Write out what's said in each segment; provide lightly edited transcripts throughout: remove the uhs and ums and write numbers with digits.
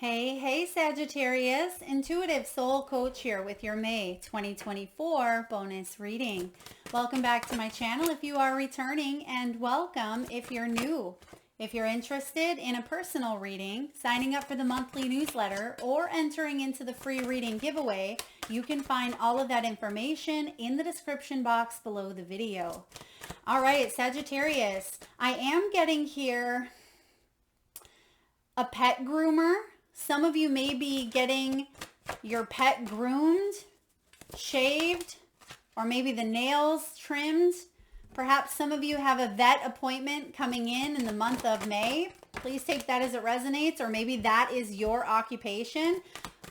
Hey, Sagittarius, Intuitive Soul Coach here with your May 2024 bonus reading. Welcome back to my channel if you are returning, and welcome if you're new. If you're interested in a personal reading, signing up for the monthly newsletter, or entering into the free reading giveaway, you can find all of that information in the description box below the video. All right, Sagittarius, I am getting here a pet groomer. Some of you may be getting your pet groomed, shaved, or maybe the nails trimmed. Perhaps some of you have a vet appointment coming in the month of May. Please take that as it resonates, or maybe that is your occupation.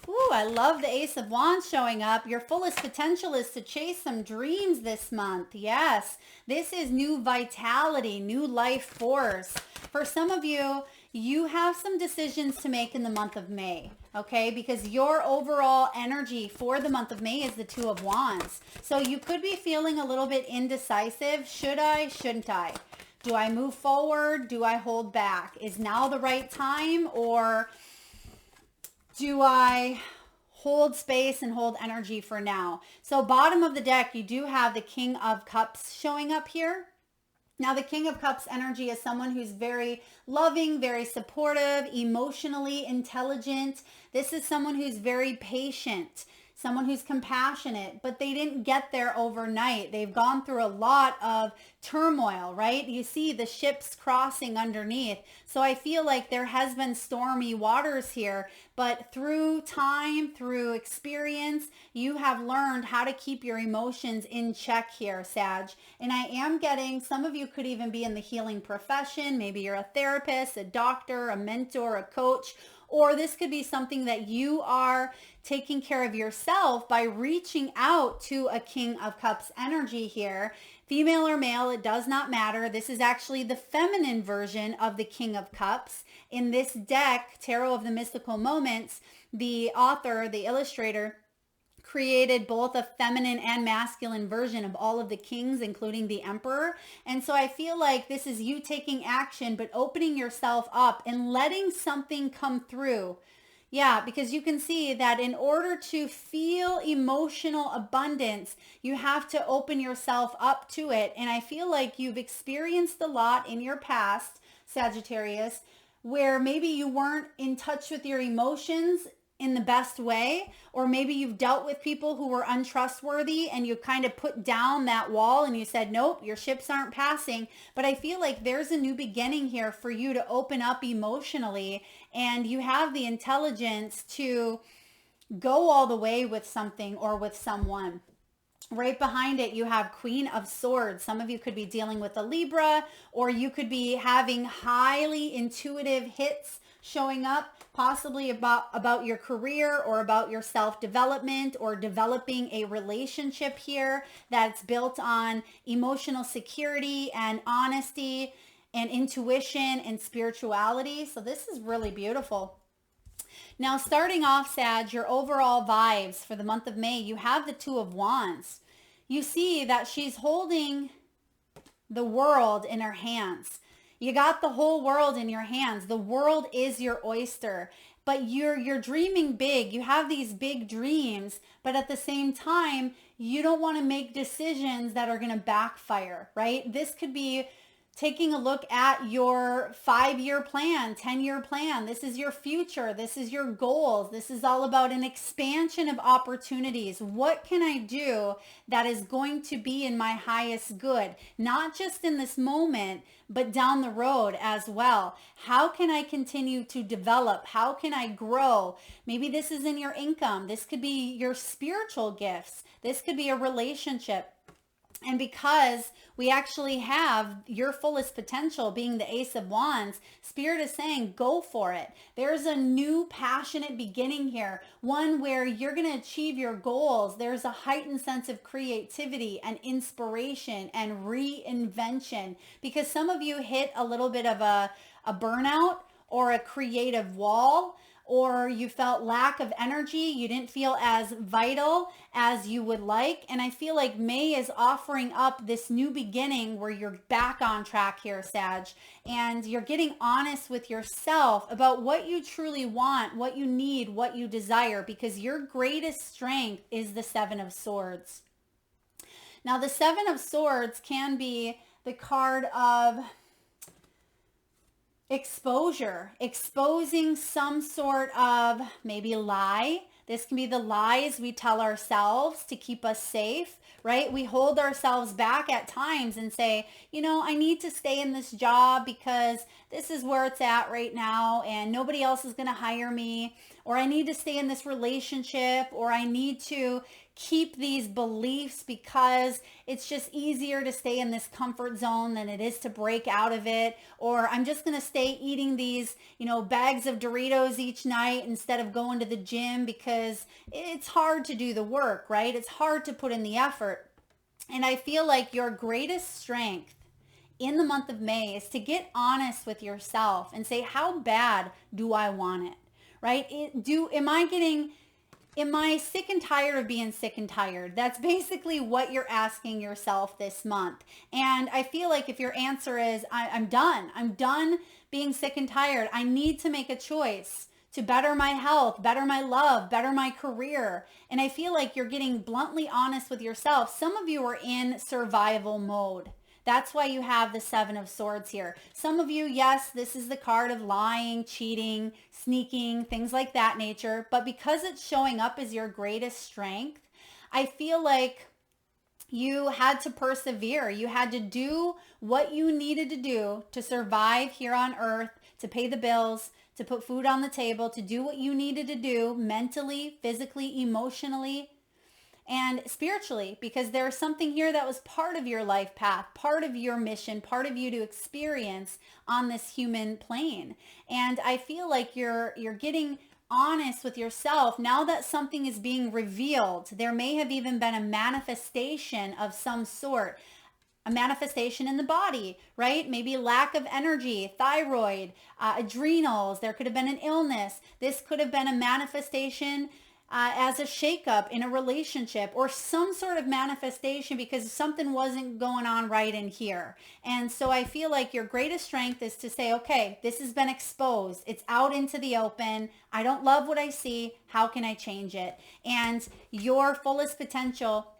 Ooh, I love the Ace of Wands showing up. Your fullest potential is to chase some dreams this month. Yes, this is new vitality, new life force. For some of you, you have some decisions to make in the month of May, okay? Because your overall energy for the month of May is the Two of Wands. So you could be feeling a little bit indecisive. Should I? Shouldn't I? Do I move forward? Do I hold back? Is now the right time, or do I hold space and hold energy for now? So bottom of the deck, you do have the King of Cups showing up here. Now, the King of Cups energy is someone who's very loving, very supportive, emotionally intelligent. This is someone who's very patient, someone who's compassionate, but they didn't get there overnight. They've gone through a lot of turmoil, right? You see the ships crossing underneath. So I feel like there has been stormy waters here, but through time, through experience, you have learned how to keep your emotions in check here, Sag. And I am getting, some of you could even be in the healing profession. Maybe you're a therapist, a doctor, a mentor, a coach, or this could be something that you are taking care of yourself by reaching out to a King of Cups energy here. Female or male, it does not matter. This is actually the feminine version of the King of Cups. In this deck, Tarot of the Mystical Moments, the author, the illustrator, created both a feminine and masculine version of all of the kings, including the emperor. And so I feel like this is you taking action, but opening yourself up and letting something come through. Yeah, because you can see that in order to feel emotional abundance, you have to open yourself up to it. And I feel like you've experienced a lot in your past, Sagittarius, where maybe you weren't in touch with your emotions in the best way, or maybe you've dealt with people who were untrustworthy and you kind of put down that wall and you said, nope, your ships aren't passing. But I feel like there's a new beginning here for you to open up emotionally, and you have the intelligence to go all the way with something or with someone. Right behind it, you have Queen of Swords. Some of you could be dealing with a Libra, or you could be having highly intuitive hits showing up, possibly about your career or about your self-development, or developing a relationship here that's built on emotional security and honesty and intuition and spirituality. So this is really beautiful. Now, starting off, Sag, your overall vibes for the month of May, you have the Two of Wands. You see that she's holding the world in her hands. You got the whole world in your hands. The world is your oyster, but you're dreaming big. You have these big dreams, but at the same time, you don't want to make decisions that are going to backfire, right? This could be taking a look at your 5-year plan, 10-year plan. This is your future. This is your goals. This is all about an expansion of opportunities. What can I do that is going to be in my highest good? Not just in this moment, but down the road as well. How can I continue to develop? How can I grow? Maybe this is in your income. This could be your spiritual gifts. This could be a relationship. And because we actually have your fullest potential being the Ace of Wands, Spirit is saying, go for it. There's a new passionate beginning here, one where you're going to achieve your goals. There's a heightened sense of creativity and inspiration and reinvention, because some of you hit a little bit of a burnout or a creative wall, or you felt lack of energy. You didn't feel as vital as you would like. And I feel like May is offering up this new beginning where you're back on track here, Sag, and you're getting honest with yourself about what you truly want, what you need, what you desire, because your greatest strength is the Seven of Swords. Now, the Seven of Swords can be the card of exposure, exposing some sort of maybe lie. This can be the lies we tell ourselves to keep us safe, right? We hold ourselves back at times and say, you know, I need to stay in this job because this is where it's at right now and nobody else is going to hire me, or I need to stay in this relationship, or I need to keep these beliefs because it's just easier to stay in this comfort zone than it is to break out of it, or I'm just going to stay eating these, you know, bags of Doritos each night instead of going to the gym because it's hard to do the work, right? It's hard to put in the effort. And I feel like your greatest strength in the month of May is to get honest with yourself and say, how bad do I want it, right? Am I sick and tired of being sick and tired? That's basically what you're asking yourself this month. And I feel like if your answer is, I'm done being sick and tired. I need to make a choice to better my health, better my love, better my career. And I feel like you're getting bluntly honest with yourself. Some of you are in survival mode. That's why you have the Seven of Swords here. Some of you, yes, this is the card of lying, cheating, sneaking, things like that nature. But because it's showing up as your greatest strength, I feel like you had to persevere. You had to do what you needed to do to survive here on earth, to pay the bills, to put food on the table, to do what you needed to do mentally, physically, emotionally, and spiritually, because there's something here that was part of your life path, part of your mission, part of you to experience on this human plane. And I feel like you're getting honest with yourself now that something is being revealed. There may have even been a manifestation of some sort, a manifestation in the body, right? Maybe lack of energy, thyroid, adrenals. There could have been an illness. This could have been a manifestation as a shakeup in a relationship, or some sort of manifestation because something wasn't going on right in here. And so I feel like your greatest strength is to say, okay, this has been exposed. It's out into the open. I don't love what I see. How can I change it? And your fullest potential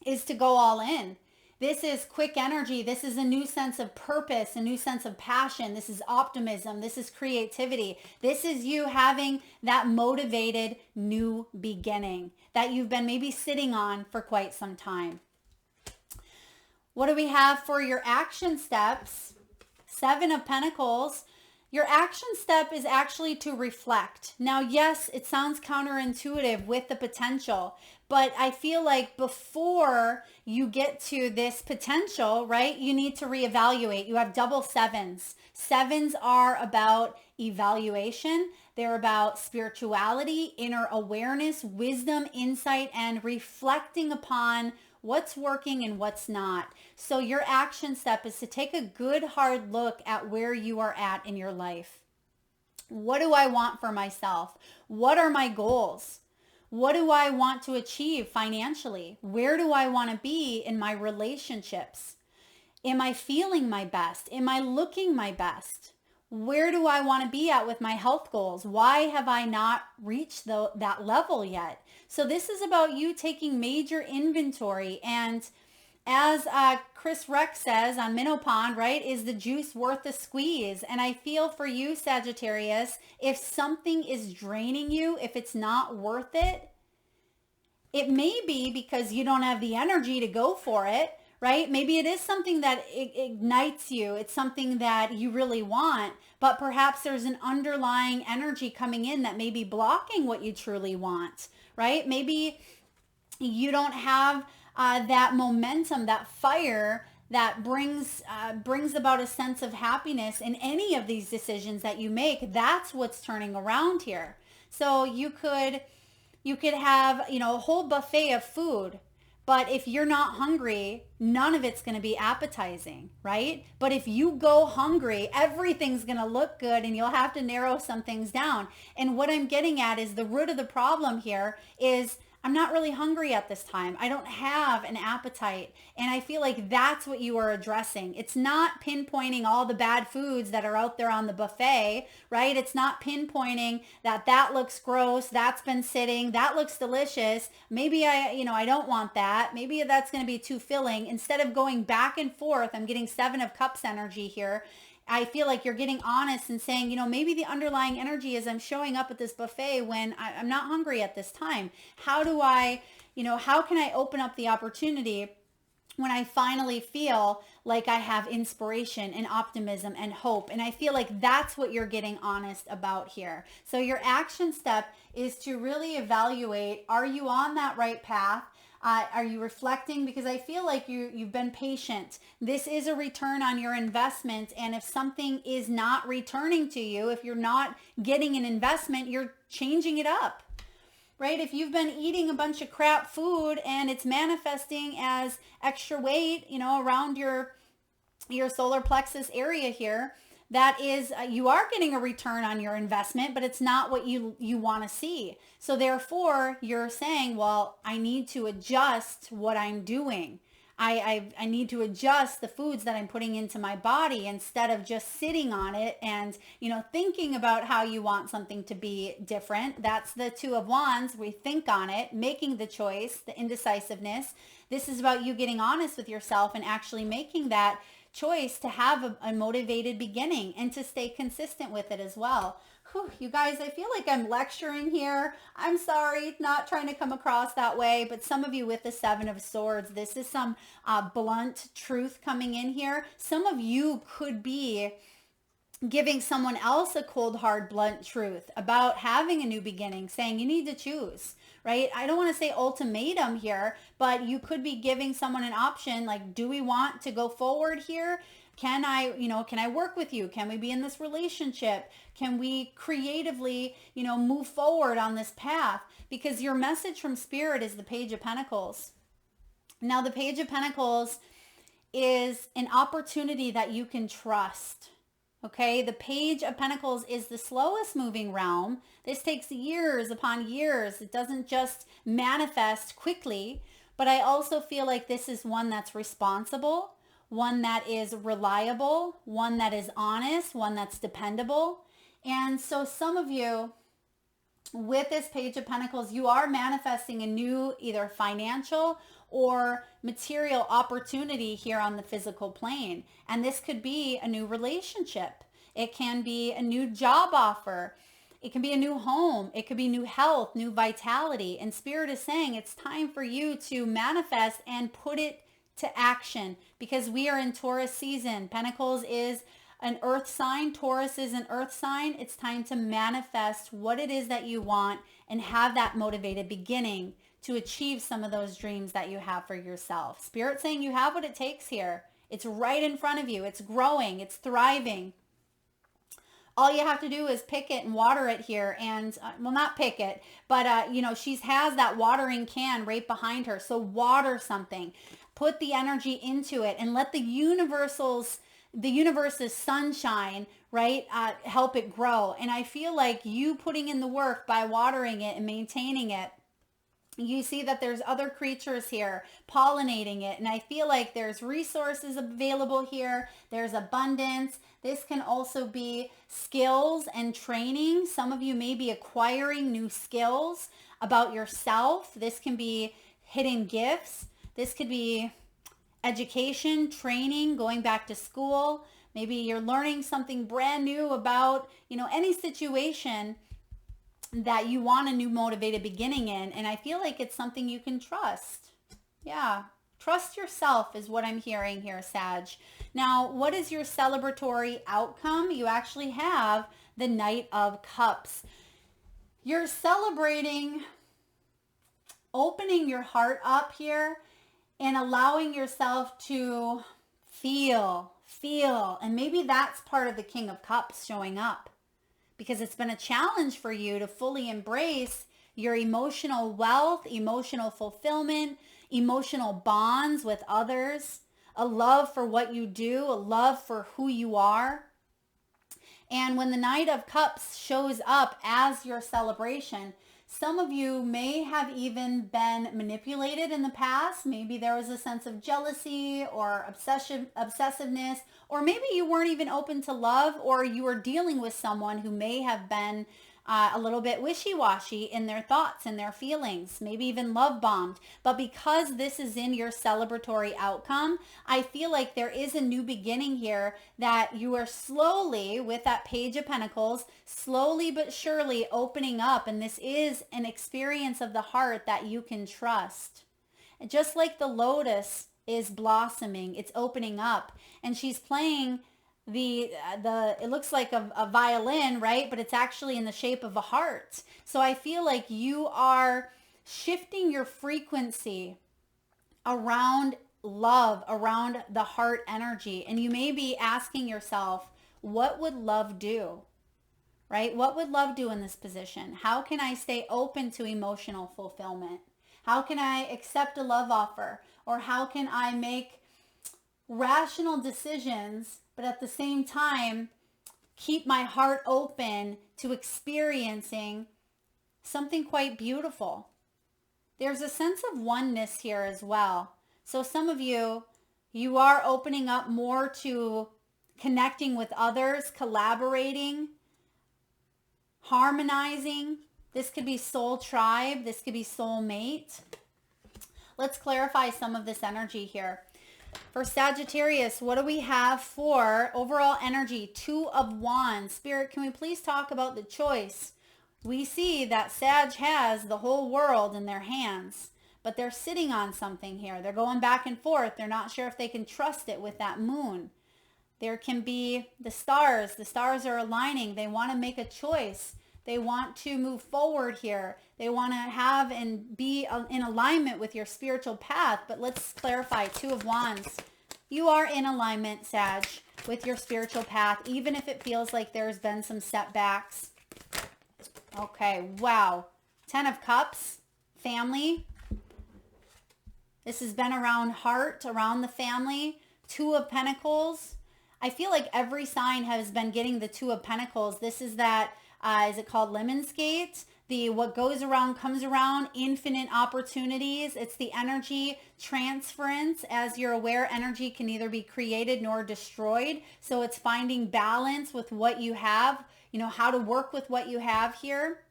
is to go all in. This is quick energy. This is a new sense of purpose, a new sense of passion. This is optimism. This is creativity. This is you having that motivated new beginning that you've been maybe sitting on for quite some time. What do we have for your action steps? Seven of Pentacles. Your action step is actually to reflect. Now, yes, it sounds counterintuitive with the potential, but I feel like before you get to this potential, right, you need to reevaluate. You have double sevens. Sevens are about evaluation. They're about spirituality, inner awareness, wisdom, insight, and reflecting upon what's working and what's not. So your action step is to take a good hard look at where you are at in your life. What do I want for myself? What are my goals? What do I want to achieve financially? Where do I want to be in my relationships? Am I feeling my best? Am I looking my best? Where do I want to be at with my health goals? Why have I not reached that level yet? So this is about you taking major inventory. And as Chris Rex says on Minnow Pond, right, is the juice worth the squeeze? And I feel for you, Sagittarius, if something is draining you, if it's not worth it, it may be because you don't have the energy to go for it, right? Maybe it is something that ignites you. It's something that you really want, but perhaps there's an underlying energy coming in that may be blocking what you truly want, right? Maybe you don't have that momentum, that fire that brings about a sense of happiness in any of these decisions that you make. That's what's turning around here. So you could have, a whole buffet of food, But if you're not hungry, none of it's going to be appetizing, right? But if you go hungry, everything's going to look good and you'll have to narrow some things down. And what I'm getting at is the root of the problem here is I'm not really hungry at this time. I don't have an appetite. And I feel like that's what you are addressing. It's not pinpointing all the bad foods that are out there on the buffet, right? It's not pinpointing that looks gross, that's been sitting, that looks delicious. Maybe I don't want that. Maybe that's going to be too filling. Instead of going back and forth, I'm getting 7 of Cups energy here. I feel like you're getting honest and saying, maybe the underlying energy is I'm showing up at this buffet when I'm not hungry at this time. How do I, how can I open up the opportunity when I finally feel like I have inspiration and optimism and hope? And I feel like that's what you're getting honest about here. So your action step is to really evaluate, are you on that right path? Are you reflecting? Because I feel like you've been patient. This is a return on your investment. And if something is not returning to you, if you're not getting an investment, you're changing it up, right? If you've been eating a bunch of crap food and it's manifesting as extra weight, around your solar plexus area here, that is, you are getting a return on your investment, but it's not what you want to see. So therefore, you're saying, well, I need to adjust what I'm doing. I need to adjust the foods that I'm putting into my body instead of just sitting on it and, thinking about how you want something to be different. That's the 2 of Wands. We think on it, making the choice, the indecisiveness. This is about you getting honest with yourself and actually making that choice to have a motivated beginning and to stay consistent with it as well. Whew, you guys, I feel like I'm lecturing here. I'm sorry, not trying to come across that way, but some of you with the 7 of Swords, this is some blunt truth coming in here. Some of you could be giving someone else a cold, hard, blunt truth about having a new beginning, saying you need to choose, right? I don't want to say ultimatum here, but you could be giving someone an option like, do we want to go forward here? Can I work with you? Can we be in this relationship? Can we creatively, move forward on this path? Because your message from Spirit is the Page of Pentacles. Now, the Page of Pentacles is an opportunity that you can trust. Okay, the Page of Pentacles is the slowest moving realm. This takes years upon years. It doesn't just manifest quickly, but I also feel like this is one that's responsible, one that is reliable, one that is honest, one that's dependable. And so some of you with this Page of Pentacles, you are manifesting a new either financial or material opportunity here on the physical plane. And this could be a new relationship. It can be a new job offer. It can be a new home. It could be new health, new vitality. And Spirit is saying it's time for you to manifest and put it to action because we are in Taurus season. Pentacles is an earth sign. Taurus is an earth sign. It's time to manifest what it is that you want and have that motivated beginning to achieve some of those dreams that you have for yourself. Spirit saying you have what it takes here. It's right in front of you. It's growing. It's thriving. All you have to do is pick it and water it here. And, well, not pick it, but, she has that watering can right behind her. So water something. Put the energy into it and let the universe's sunshine, right, help it grow. And I feel like you putting in the work by watering it and maintaining it, you see that there's other creatures here pollinating it. And I feel like there's resources available here. There's abundance. This can also be skills and training. Some of you may be acquiring new skills about yourself. This can be hidden gifts. This could be education, training, going back to school. Maybe you're learning something brand new about, any situation that you want a new motivated beginning in. And I feel like it's something you can trust. Yeah. Trust yourself is what I'm hearing here, Sag. Now, what is your celebratory outcome? You actually have the Knight of Cups. You're celebrating opening your heart up here and allowing yourself to feel. And maybe that's part of the King of Cups showing up. Because it's been a challenge for you to fully embrace your emotional wealth, emotional fulfillment, emotional bonds with others, a love for what you do, a love for who you are. And when the Knight of Cups shows up as your celebration, some of you may have even been manipulated in the past. Maybe there was a sense of jealousy or obsessiveness, or maybe you weren't even open to love, or you were dealing with someone who may have been a little bit wishy-washy in their thoughts and their feelings, maybe even love bombed. But because this is in your celebratory outcome, I feel like there is a new beginning here, that you are slowly, with that Page of Pentacles, slowly but surely opening up. And this is an experience of the heart that you can trust. And just like the lotus is blossoming, it's opening up, and she's playing it looks like a violin, right? But it's actually in the shape of a heart. So I feel like you are shifting your frequency around love, around the heart energy. And you may be asking yourself, what would love do? Right? What would love do in this position? How can I stay open to emotional fulfillment? How can I accept a love offer? Or how can I make rational decisions, but at the same time, keep my heart open to experiencing something quite beautiful? There's a sense of oneness here as well. So some of you are opening up more to connecting with others, collaborating, harmonizing. This could be soul tribe. This could be soul mate. Let's clarify some of this energy here. For Sagittarius, what do we have for overall energy? 2 of Wands. Spirit, can we please talk about the choice? We see that Sag has the whole world in their hands, but they're sitting on something here. They're going back and forth. They're not sure if they can trust it with that moon. There can be the stars. The stars are aligning. They want to make a choice. They want to move forward here. They want to have and be in alignment with your spiritual path. But let's clarify. 2 of Wands. You are in alignment, Sag, with your spiritual path, even if it feels like there's been some setbacks. Okay, wow. 10 of Cups, family. This has been around heart, around the family. 2 of Pentacles. I feel like every sign has been getting the 2 of Pentacles. This is that, is it called Limonskate? The what goes around comes around, infinite opportunities. It's the energy transference. As you're aware, energy can neither be created nor destroyed. So it's finding balance with what you have, you know, how to work with what you have here.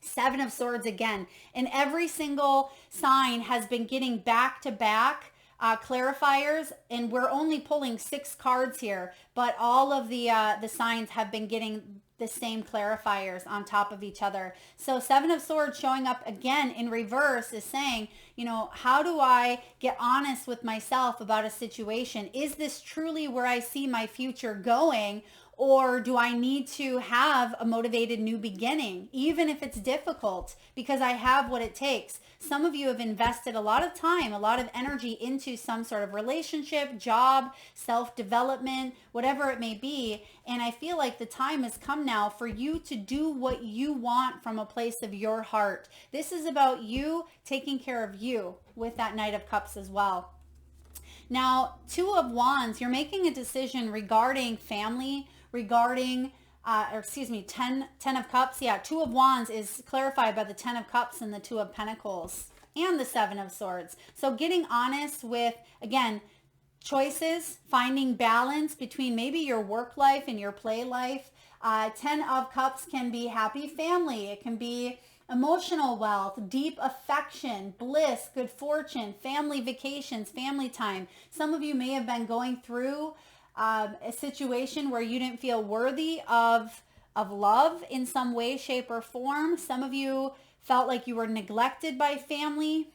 7 of Swords again. And every single sign has been getting back-to-back clarifiers, and we're only pulling 6 cards here, but all of the signs have been getting the same clarifiers on top of each other. So 7 of Swords showing up again in reverse is saying, you know, how do I get honest with myself about a situation? Is this truly where I see my future going? Or do I need to have a motivated new beginning, even if it's difficult, because I have what it takes? Some of you have invested a lot of time, a lot of energy into some sort of relationship, job, self-development, whatever it may be. And I feel like the time has come now for you to do what you want from a place of your heart. This is about you taking care of you with that Knight of Cups as well. Now, 2 of Wands, you're making a decision regarding family, regarding, 10 of Cups. Yeah, 2 of Wands is clarified by the 10 of Cups and the 2 of Pentacles and the 7 of Swords. So getting honest with, again, choices, finding balance between maybe your work life and your play life. 10 of Cups can be happy family. It can be emotional wealth, deep affection, bliss, good fortune, family vacations, family time. Some of you may have been going through a situation where you didn't feel worthy of love in some way, shape, or form. Some of you felt like you were neglected by family,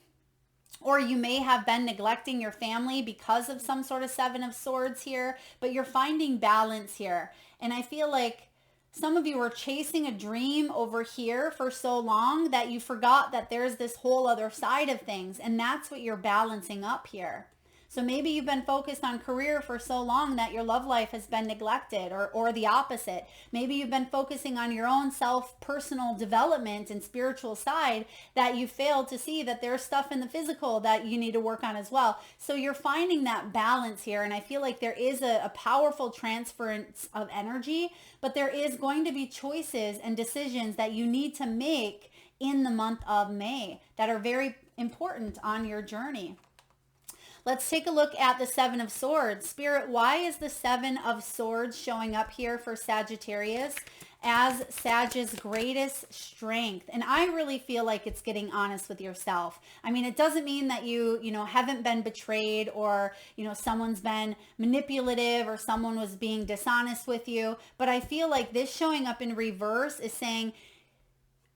or you may have been neglecting your family because of some sort of 7 of Swords here, but you're finding balance here. And I feel like some of you were chasing a dream over here for so long that you forgot that there's this whole other side of things, and that's what you're balancing up here. So maybe you've been focused on career for so long that your love life has been neglected, or the opposite. Maybe you've been focusing on your own personal development and spiritual side that you failed to see that there's stuff in the physical that you need to work on as well. So you're finding that balance here. And I feel like there is a powerful transference of energy, but there is going to be choices and decisions that you need to make in the month of May that are very important on your journey. Let's take a look at the Seven of Swords. Spirit, why is the Seven of Swords showing up here for Sagittarius as Sag's greatest strength? And I really feel like it's getting honest with yourself. I mean, it doesn't mean that you haven't been betrayed, or, someone's been manipulative, or someone was being dishonest with you. But I feel like this showing up in reverse is saying,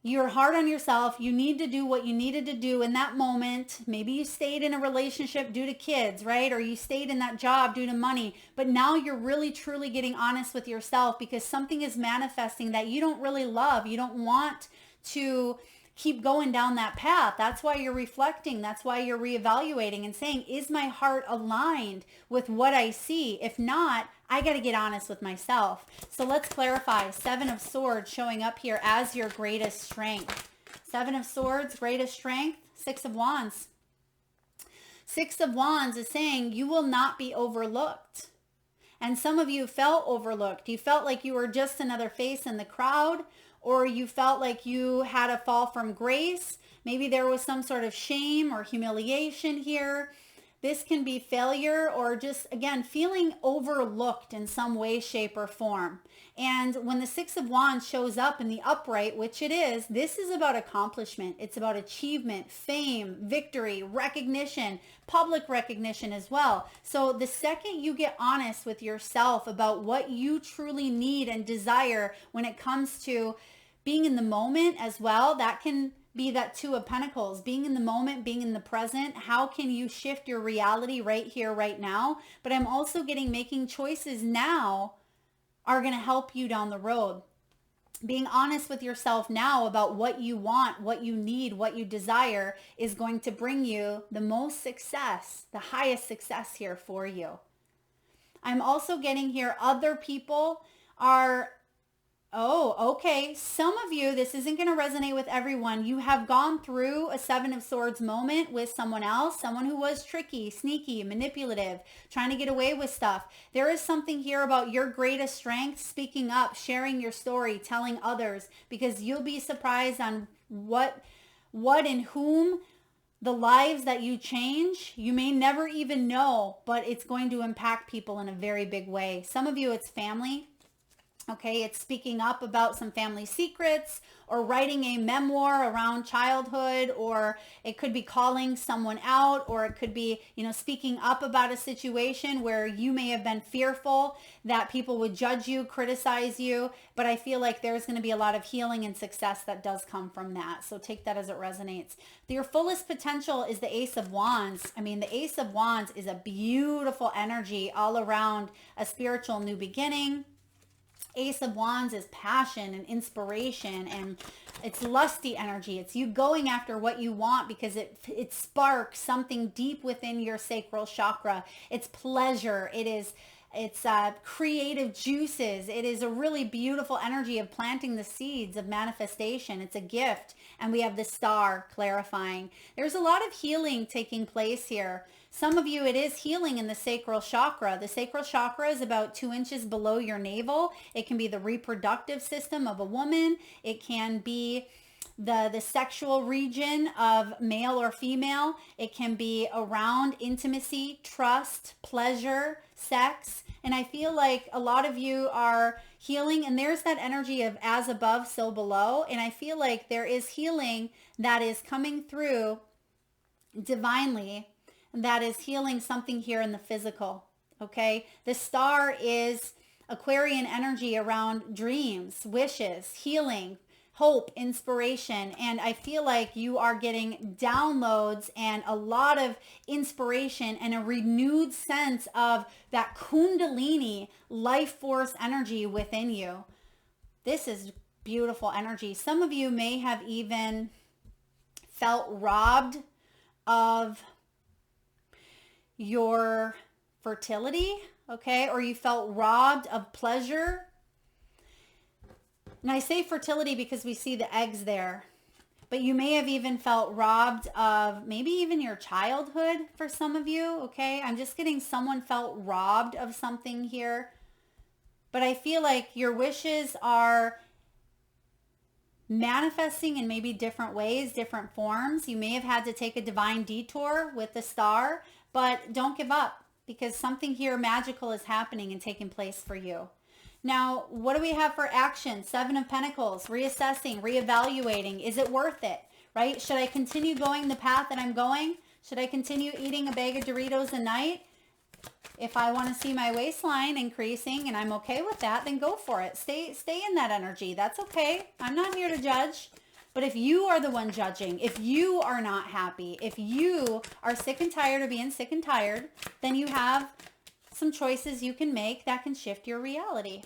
you're hard on yourself. You need to do what you needed to do in that moment. Maybe you stayed in a relationship due to kids, right? Or you stayed in that job due to money. But now you're really, truly getting honest with yourself because something is manifesting that you don't really love. You don't want to keep going down that path. That's why you're reflecting. That's why you're reevaluating and saying, is my heart aligned with what I see? If not, I got to get honest with myself. So let's clarify. Seven of Swords showing up here as your greatest strength. Seven of Swords, greatest strength. Six of Wands. Six of Wands is saying you will not be overlooked. And some of you felt overlooked. You felt like you were just another face in the crowd, or you felt like you had a fall from grace. Maybe there was some sort of shame or humiliation here. This can be failure, or just, again, feeling overlooked in some way, shape, or form. And when the Six of Wands shows up in the upright, which it is, this is about accomplishment. It's about achievement, fame, victory, recognition, public recognition as well. So the second you get honest with yourself about what you truly need and desire when it comes to being in the moment as well, that can be that Two of Pentacles, being in the moment, being in the present. How can you shift your reality right here, right now? But I'm also getting making choices now are going to help you down the road. Being honest with yourself now about what you want, what you need, what you desire is going to bring you the most success, the highest success here for you. I'm also getting here other people are... Oh, okay. Some of you, this isn't going to resonate with everyone. You have gone through a Seven of Swords moment with someone else, someone who was tricky, sneaky, manipulative, trying to get away with stuff. There is something here about your greatest strength, speaking up, sharing your story, telling others, because you'll be surprised on what and whom the lives that you change, you may never even know, but it's going to impact people in a very big way. Some of you, it's family. Okay, it's speaking up about some family secrets, or writing a memoir around childhood, or it could be calling someone out, or it could be, speaking up about a situation where you may have been fearful that people would judge you, criticize you. But I feel like there's going to be a lot of healing and success that does come from that. So take that as it resonates. Your fullest potential is the Ace of Wands. I mean, the Ace of Wands is a beautiful energy all around a spiritual new beginning. Ace of Wands is passion and inspiration, and it's lusty energy. It's you going after what you want because it sparks something deep within your sacral chakra. It's pleasure. It's creative juices. It is a really beautiful energy of planting the seeds of manifestation. It's a gift. And we have the Star clarifying. There's a lot of healing taking place here. Some of you, it is healing in the sacral chakra. The sacral chakra is about 2 inches below your navel. It can be the reproductive system of a woman. It can be the sexual region of male or female. It can be around intimacy, trust, pleasure, sex. And I feel like a lot of you are healing, and there's that energy of as above, so below. And I feel like there is healing that is coming through divinely, that is healing something here in the physical. Okay. The Star is Aquarian energy around dreams, wishes, healing, hope, inspiration. And I feel like you are getting downloads and a lot of inspiration and a renewed sense of that Kundalini life force energy within you. This is beautiful energy. Some of you may have even felt robbed of your fertility, okay? Or you felt robbed of pleasure. And I say fertility because we see the eggs there. But you may have even felt robbed of maybe even your childhood for some of you, okay? I'm just getting someone felt robbed of something here. But I feel like your wishes are manifesting in maybe different ways, different forms. You may have had to take a divine detour with the star, but don't give up because something here magical is happening and taking place for you. Now, what do we have for action? 7 of Pentacles, reassessing, reevaluating. Is it worth it, right? Should I continue going the path that I'm going? Should I continue eating a bag of Doritos a night? If I want to see my waistline increasing and I'm okay with that, then go for it. Stay in that energy. That's okay. I'm not here to judge. But if you are the one judging, if you are not happy, if you are sick and tired of being sick and tired, then you have some choices you can make that can shift your reality.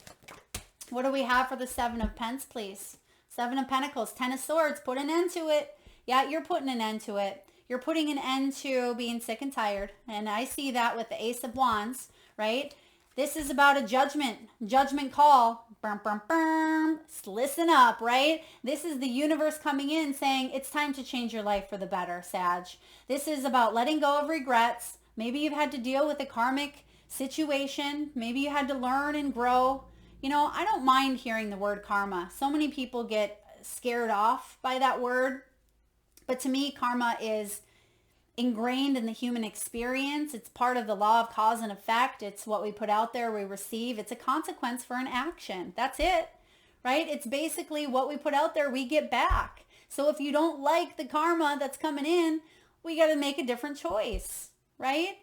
What do we have for the 7 of Pence, please? 7 of Pentacles, 10 of Swords, put an end to it. Yeah, you're putting an end to it. You're putting an end to being sick and tired. And I see that with the Ace of Wands, right? This is about a judgment call. Bum, bum, bum. Listen up, right? This is the universe coming in saying it's time to change your life for the better, Sag. This is about letting go of regrets. Maybe you've had to deal with a karmic situation. Maybe you had to learn and grow. You know, I don't mind hearing the word karma. So many people get scared off by that word. But to me, karma is ingrained in the human experience. It's part of the law of cause and effect. It's what we put out there, we receive. It's a consequence for an action. That's it, right? It's basically what we put out there, we get back. So if you don't like the karma that's coming in, we got to make a different choice, right?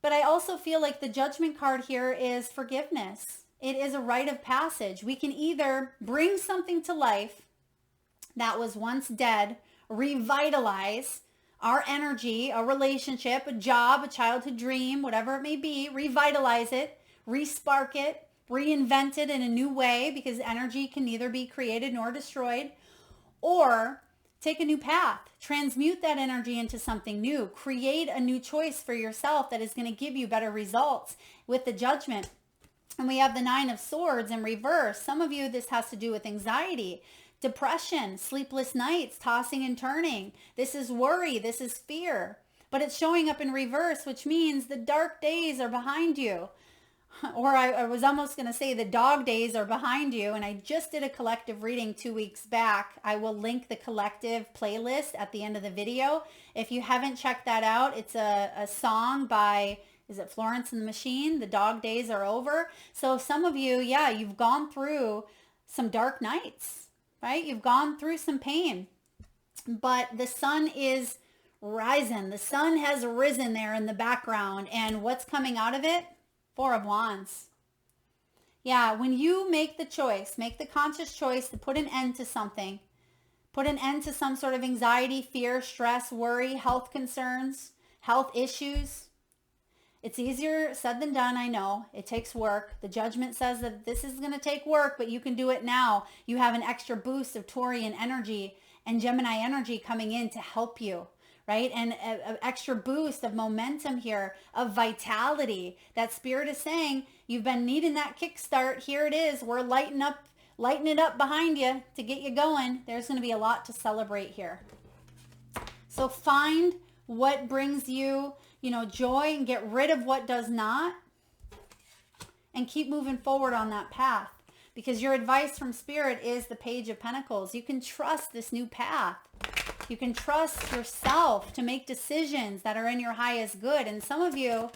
But I also feel like the Judgment card here is forgiveness. It is a rite of passage. We can either bring something to life that was once dead, revitalize our energy, a relationship, a job, a childhood dream, whatever it may be, revitalize it, respark it, reinvent it in a new way, because energy can neither be created nor destroyed, or take a new path, transmute that energy into something new, create a new choice for yourself that is going to give you better results with the Judgment. And we have the 9 of Swords in reverse. Some of you, this has to do with anxiety, depression, sleepless nights, tossing and turning. This is worry. This is fear. But it's showing up in reverse, which means the dark days are behind you. Or I was almost going to say the dog days are behind you. And I just did a collective reading 2 weeks back. I will link the collective playlist at the end of the video. If you haven't checked that out, it's a song by, is it Florence and the Machine? The dog days are over. So some of you, yeah, you've gone through some dark nights. Right? You've gone through some pain, but the sun is rising. The sun has risen there in the background. And what's coming out of it? 4 of Wands. Yeah, when you make the choice, make the conscious choice to put an end to something, put an end to some sort of anxiety, fear, stress, worry, health concerns, health issues. It's easier said than done, I know. It takes work. The Judgment says that this is going to take work, but you can do it now. You have an extra boost of Taurian energy and Gemini energy coming in to help you, right? And an extra boost of momentum here, of vitality. That Spirit is saying, you've been needing that kickstart. Here it is. We're lighting it up behind you to get you going. There's going to be a lot to celebrate here. So find what brings you joy and get rid of what does not, and keep moving forward on that path, because your advice from Spirit is the Page of Pentacles. You can trust this new path. You can trust yourself to make decisions that are in your highest good. And some of you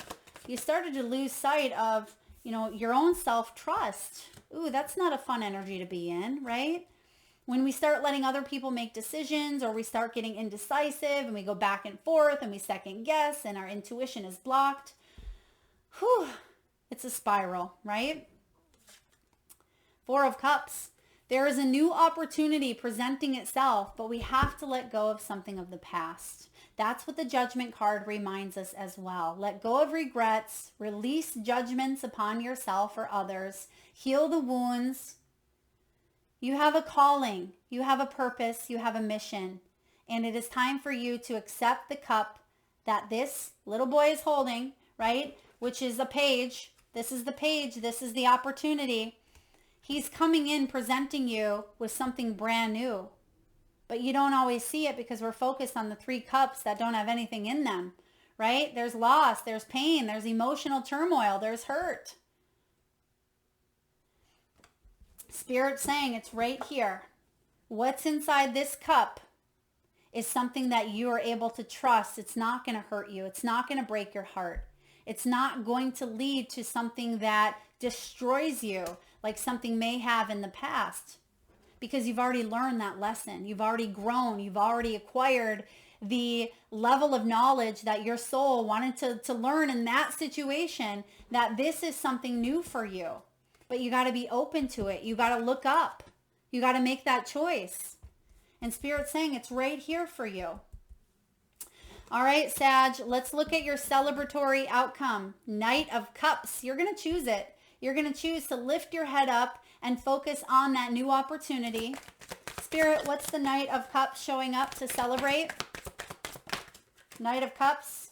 started to lose sight of, your own self-trust. Ooh, that's not a fun energy to be in, right? When we start letting other people make decisions, or we start getting indecisive and we go back and forth and we second guess and our intuition is blocked, it's a spiral, right? 4 of Cups. There is a new opportunity presenting itself, but we have to let go of something of the past. That's what the Judgment card reminds us as well. Let go of regrets, release judgments upon yourself or others, heal the wounds. You have a calling, you have a purpose, you have a mission, and it is time for you to accept the cup that this little boy is holding, right? Which is a page. This is the page. This is the opportunity. He's coming in presenting you with something brand new. But you don't always see it because we're focused on the 3 cups that don't have anything in them, right? There's loss, there's pain, there's emotional turmoil, there's hurt. Spirit's saying it's right here. What's inside this cup is something that you are able to trust. It's not going to hurt you. It's not going to break your heart. It's not going to lead to something that destroys you like something may have in the past, because you've already learned that lesson. You've already grown. You've already acquired the level of knowledge that your soul wanted to learn in that situation, that this is something new for you. But you got to be open to it. You got to look up. You got to make that choice. And Spirit's saying it's right here for you. All right, Sag, let's look at your celebratory outcome. Knight of Cups. You're going to choose it. You're going to choose to lift your head up and focus on that new opportunity. Spirit, what's the Knight of Cups showing up to celebrate? Knight of Cups.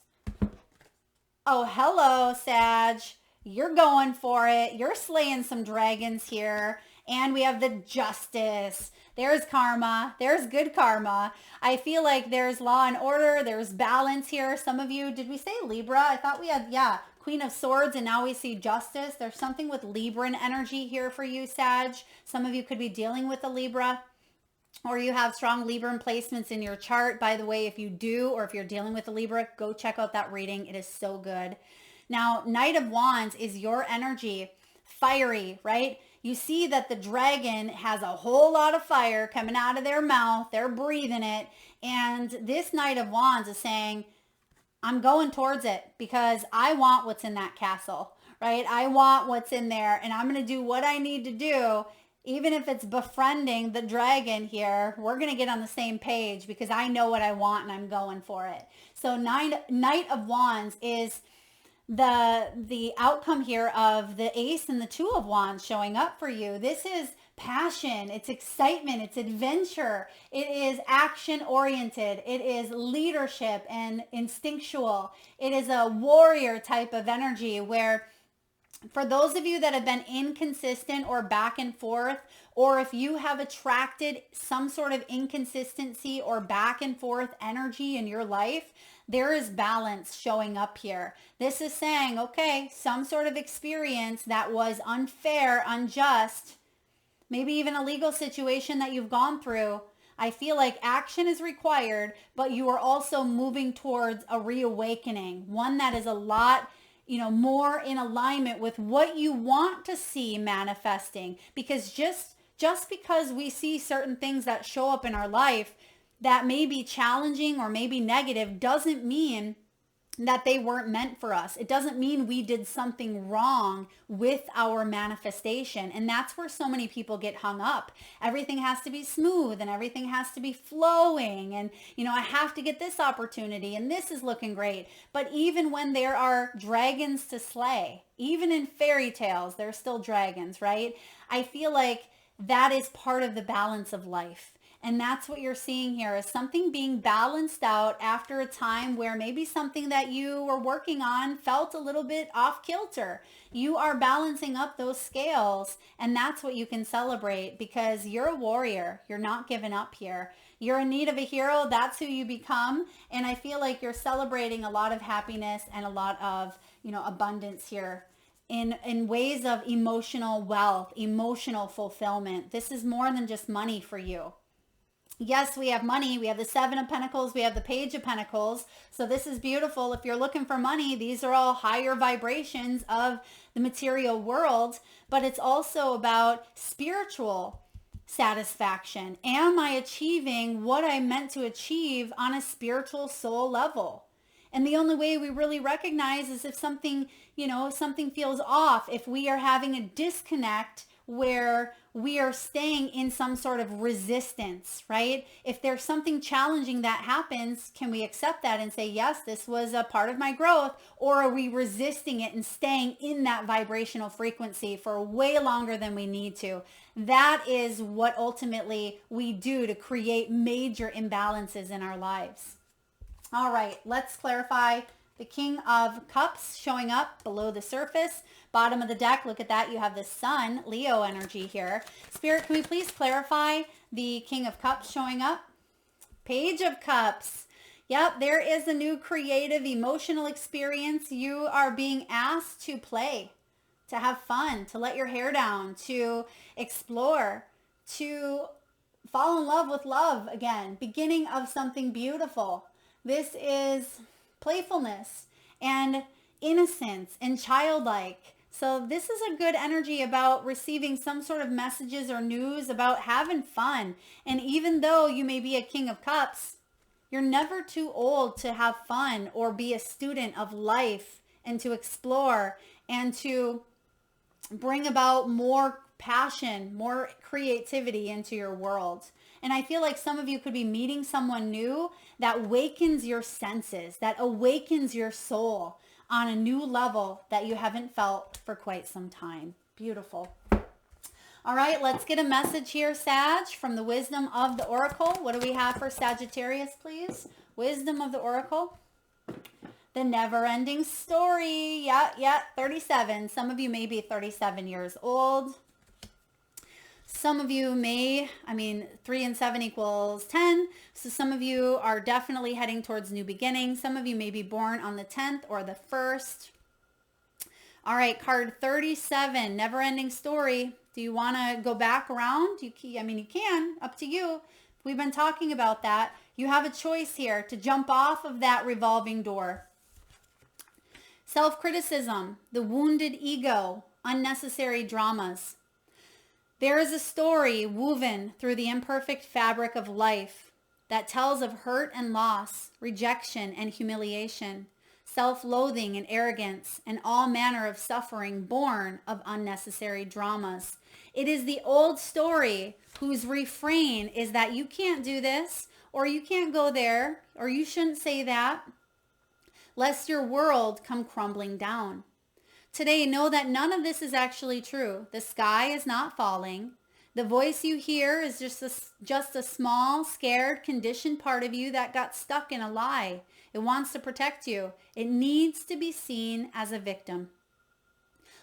Oh, hello, Sag. You're going for it. You're slaying some dragons here. And we have the Justice. There's karma. There's good karma. I feel like there's law and order. There's balance here. Some of you, did we say Libra? I thought we had, yeah, Queen of Swords, and now we see Justice. There's something with Libran energy here for you, Sag. Some of you could be dealing with a Libra, or you have strong Libran placements in your chart. By the way, if you do, or if you're dealing with a Libra, go check out that reading. It is so good. Now, Knight of Wands is your energy, fiery, right? You see that the dragon has a whole lot of fire coming out of their mouth. They're breathing it. And this Knight of Wands is saying, I'm going towards it because I want what's in that castle, right? I want what's in there, and I'm going to do what I need to do. Even if it's befriending the dragon here, we're going to get on the same page because I know what I want and I'm going for it. So Knight of Wands is the outcome here of the Ace and the 2 of Wands showing up for you. This is passion, it's excitement, it's adventure, it is action oriented, it is leadership and instinctual. It is a warrior type of energy where, for those of you that have been inconsistent or back and forth, or if you have attracted some sort of inconsistency or back and forth energy in your life, there is balance showing up here. This is saying, okay, some sort of experience that was unfair, unjust, maybe even a legal situation that you've gone through. I feel like action is required, but you are also moving towards a reawakening, one that is a lot, more in alignment with what you want to see manifesting. Because just because we see certain things that show up in our life that may be challenging or maybe negative doesn't mean that they weren't meant for us. It doesn't mean we did something wrong with our manifestation. And that's where so many people get hung up. Everything has to be smooth and everything has to be flowing. And, I have to get this opportunity and this is looking great. But even when there are dragons to slay, even in fairy tales, there's still dragons, right? I feel like that is part of the balance of life. And that's what you're seeing here, is something being balanced out after a time where maybe something that you were working on felt a little bit off kilter. You are balancing up those scales, and that's what you can celebrate because you're a warrior. You're not giving up here. You're in need of a hero. That's who you become. And I feel like you're celebrating a lot of happiness and a lot of, abundance here in ways of emotional wealth, emotional fulfillment. This is more than just money for you. Yes, we have money. We have the 7 of Pentacles. We have the Page of Pentacles. So this is beautiful. If you're looking for money, these are all higher vibrations of the material world. But it's also about spiritual satisfaction. Am I achieving what I meant to achieve on a spiritual soul level? And the only way we really recognize is if something, something feels off, if we are having a disconnect where we are staying in some sort of resistance, right? If there's something challenging that happens, can we accept that and say, yes, this was a part of my growth? Or are we resisting it and staying in that vibrational frequency for way longer than we need to? That is what ultimately we do to create major imbalances in our lives. All right, let's clarify the King of Cups showing up below the surface. Bottom of the deck, look at that. You have the Sun, Leo energy here. Spirit, can we please clarify the King of Cups showing up? Page of Cups. Yep, there is a new creative, emotional experience. You are being asked to play, to have fun, to let your hair down, to explore, to fall in love with love again. Beginning of something beautiful. This is playfulness and innocence and childlike. So this is a good energy about receiving some sort of messages or news about having fun. And even though you may be a King of Cups, you're never too old to have fun or be a student of life and to explore and to bring about more passion, more creativity into your world. And I feel like some of you could be meeting someone new that wakens your senses, that awakens your soul on a new level that you haven't felt for quite some time. Beautiful. All right, let's get a message here, Sag, from the wisdom of the oracle. What do we have for Sagittarius, please? Wisdom of the oracle. The never-ending story. Yeah, 37. Some of you may be 37 years old. Some of you may, 3 and 7 equals 10. So some of you are definitely heading towards new beginnings. Some of you may be born on the 10th or the 1st. All right, card 37, never-ending story. Do you want to go back around? You can, up to you. We've been talking about that. You have a choice here to jump off of that revolving door. Self-criticism, the wounded ego, unnecessary dramas. There is a story woven through the imperfect fabric of life that tells of hurt and loss, rejection and humiliation, self-loathing and arrogance, and all manner of suffering born of unnecessary dramas. It is the old story whose refrain is that you can't do this, or you can't go there, or you shouldn't say that, lest your world come crumbling down. Today, know that none of this is actually true. The sky is not falling. The voice you hear is just a small, scared, conditioned part of you that got stuck in a lie. It wants to protect you. It needs to be seen as a victim.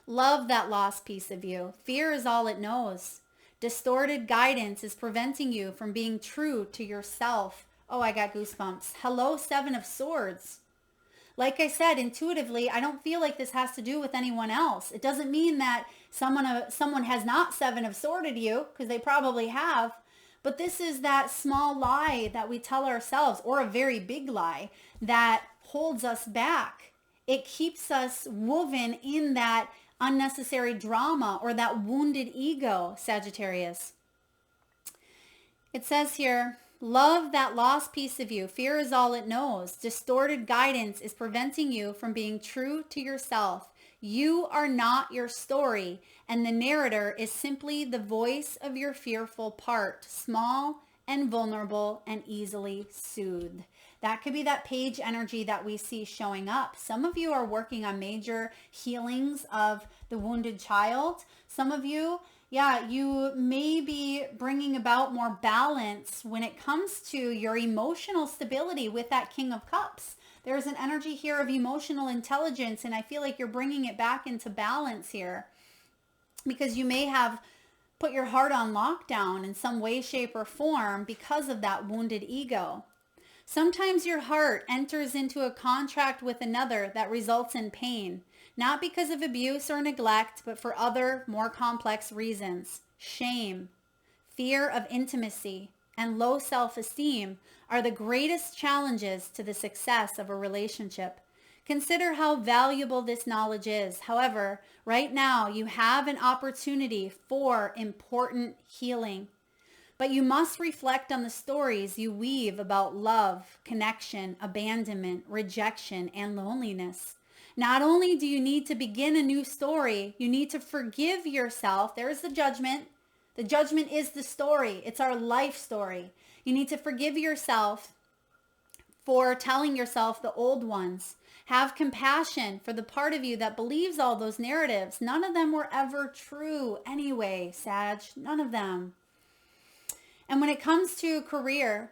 Love that lost piece of you. Fear is all it knows. Distorted guidance is preventing you from being true to yourself. Oh, I got goosebumps. Hello, 7 of Swords. Like I said, intuitively, I don't feel like this has to do with anyone else. It doesn't mean that someone has not 7 of Sworded you, because they probably have. But this is that small lie that we tell ourselves, or a very big lie, that holds us back. It keeps us woven in that unnecessary drama or that wounded ego, Sagittarius. It says here, love that lost piece of you. Fear is all it knows. Distorted guidance is preventing you from being true to yourself. You are not your story, and the narrator is simply the voice of your fearful part, small and vulnerable and easily soothed. That could be that page energy that we see showing up. Some of you are working on major healings of the wounded child. Some of you, you may be bringing about more balance when it comes to your emotional stability with that King of Cups. There's an energy here of emotional intelligence, and I feel like you're bringing it back into balance here because you may have put your heart on lockdown in some way, shape, or form because of that wounded ego. Sometimes your heart enters into a contract with another that results in pain, not because of abuse or neglect, but for other, more complex reasons. Shame, fear of intimacy, and low self-esteem are the greatest challenges to the success of a relationship. Consider how valuable this knowledge is. However, right now you have an opportunity for important healing. But you must reflect on the stories you weave about love, connection, abandonment, rejection, and loneliness. Not only do you need to begin a new story, you need to forgive yourself. There's the judgment. The judgment is the story. It's our life story. You need to forgive yourself for telling yourself the old ones. Have compassion for the part of you that believes all those narratives. None of them were ever true anyway, Sag. None of them. And when it comes to career,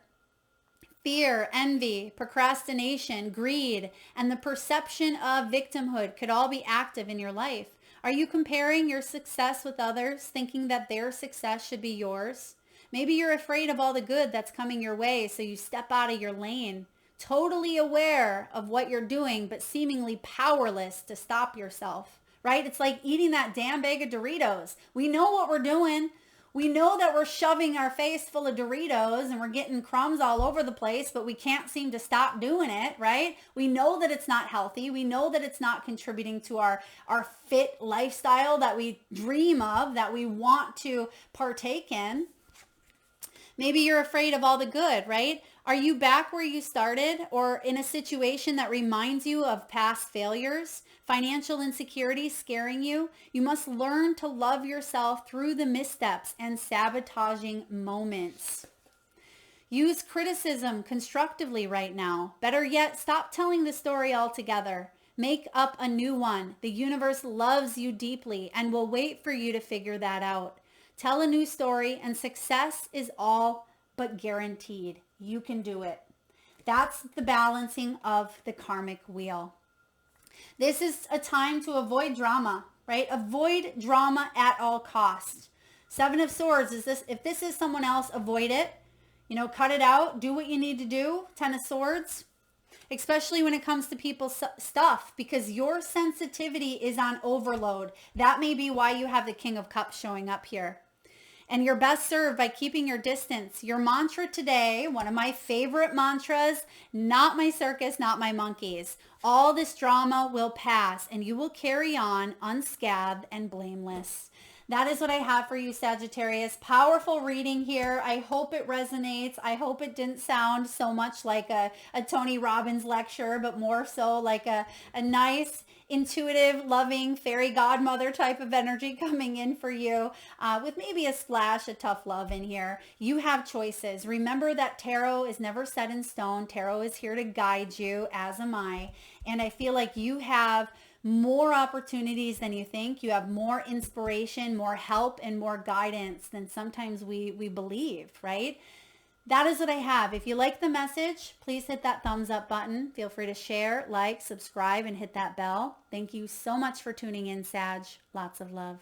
Fear, envy, procrastination, greed, and the perception of victimhood could all be active in your life. Are you comparing your success with others, thinking that their success should be yours? Maybe you're afraid of all the good that's coming your way, so you step out of your lane, totally aware of what you're doing, but seemingly powerless to stop yourself, right? It's like eating that damn bag of Doritos. We know what we're doing. We know that we're shoving our face full of Doritos and we're getting crumbs all over the place, but we can't seem to stop doing it, right? We know that it's not healthy. We know that it's not contributing to our fit lifestyle that we dream of, that we want to partake in. Maybe you're afraid of all the good, right? Are you back where you started or in a situation that reminds you of past failures? Financial insecurity scaring you? You must learn to love yourself through the missteps and sabotaging moments. Use criticism constructively right now. Better yet, stop telling the story altogether. Make up a new one. The universe loves you deeply and will wait for you to figure that out. Tell a new story and success is all but guaranteed. You can do it. That's the balancing of the karmic wheel. This is a time to avoid drama, right? Avoid drama at all costs. Seven of Swords is this. If this is someone else, avoid it. Cut it out. Do what you need to do. Ten of Swords. Especially when it comes to people's stuff, because your sensitivity is on overload. That may be why you have the King of Cups showing up here. And you're best served by keeping your distance. Your mantra today, one of my favorite mantras, not my circus, not my monkeys. All this drama will pass and you will carry on unscathed and blameless. That is what I have for you, Sagittarius. Powerful reading here. I hope it resonates. I hope it didn't sound so much like a Tony Robbins lecture, but more so like a nice, intuitive, loving, fairy godmother type of energy coming in for you with maybe a splash of tough love in here. You have choices. Remember that tarot is never set in stone. Tarot is here to guide you, as am I. And I feel like you have more opportunities than you think. You have more inspiration, more help, and more guidance than sometimes we believe, right? That is what I have. If you like the message, please hit that thumbs up button. Feel free to share, like, subscribe, and hit that bell. Thank you so much for tuning in, Sag. Lots of love.